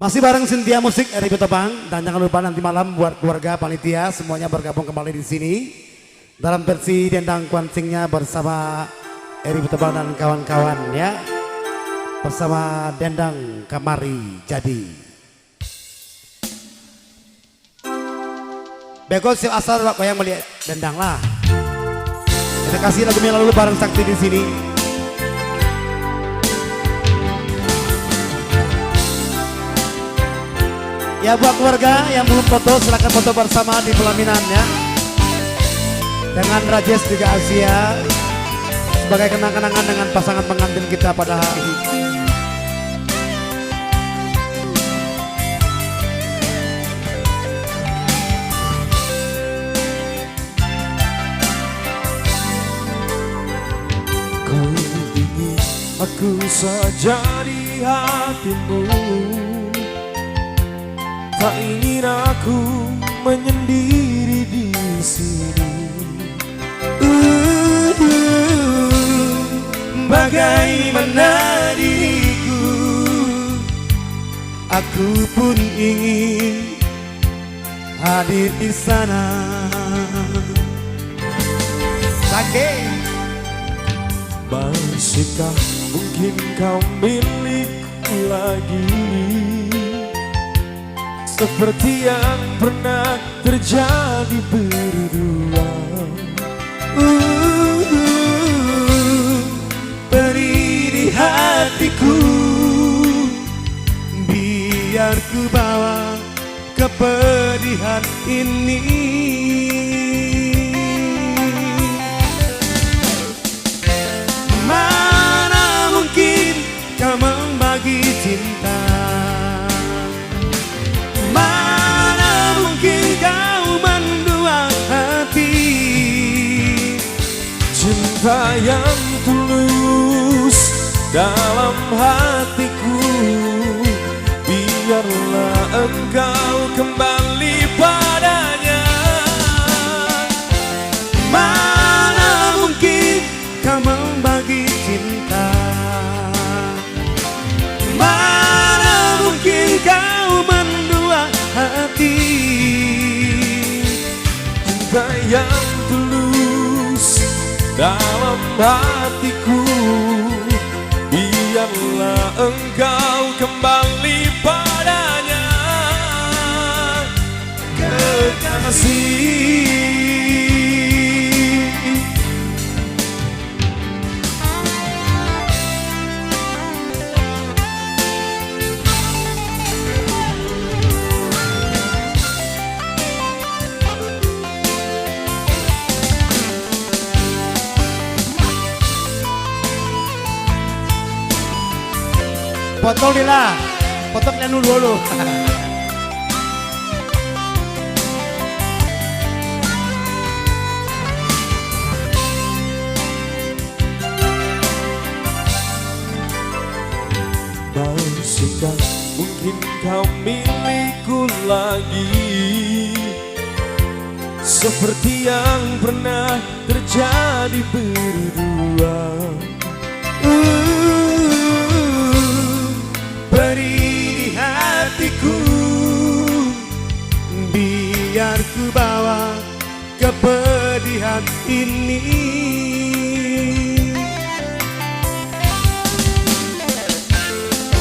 Masih bareng Cynthia Musik Eri Betopang, dan jangan lupa nanti malam buat keluarga panitia semuanya bergabung kembali di sini dalam versi dendang kuansingnya bersama Eri Betopang dan kawan-kawan ya, bersama dendang Kamari Jadi. Bego si asal kau yang melihat dendang lah. Kita kasih lagu yang lalu bareng Sakti di sini. Ya buat keluarga yang belum foto silakan foto bersama di pelaminan ya. Dengan Rajesh juga Asia sebagai kenang-kenangan dengan pasangan pengantin kita pada hari ini. Kau ingin aku saja di hatimu, tak ingin aku menyendiri di sini. Bagaimana diriku, aku pun ingin hadir di sana. Sakit. Masihkah mungkin kau milikku lagi, seperti yang pernah terjadi berdua. Beri di hatiku, biar ku bawa kepedihan ini. Mana mungkin kau membagi cinta, mana mungkin kau mendua hati. Cinta yang tulus dalam hatiku, biarlah engkau kembali padanya. Mana mungkin kau membagi cinta, mana mungkin kau mendua hati. Cinta yang tulus dalam hatiku, biarlah engkau kembali padanya, kekasih. Potong dia lah, potong dia dulu. Masihkah mungkin kau milikku lagi, seperti yang pernah terjadi berdua. Beri di hatiku, biar ku bawa kepedihan ini.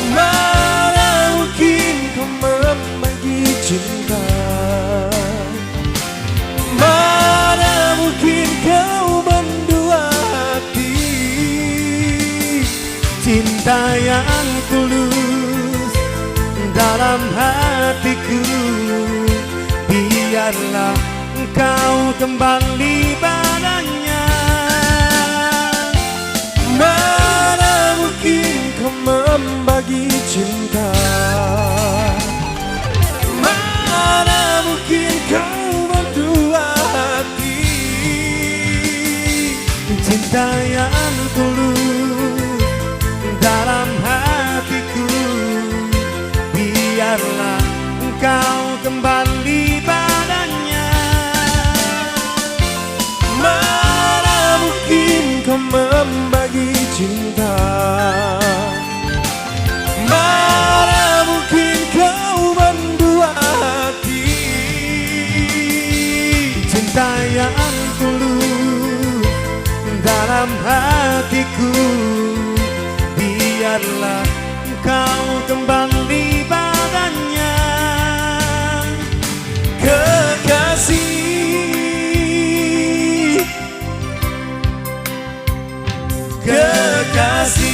Mana mungkin kau membagi cinta, mana mungkin kau mendua hati. Cinta yang tulus dalam hatiku, biarlah engkau kembali padanya. Mana mungkin kau membagi cinta, mana mungkin kau berdua hati. Cinta yang tulus dalam hatiku, biarlah engkau kembali padanya. Mana mungkin kau membagi cinta, mana mungkin kau dalam hatiku. Biarlah engkau kembali padanya, kekasih, kekasih.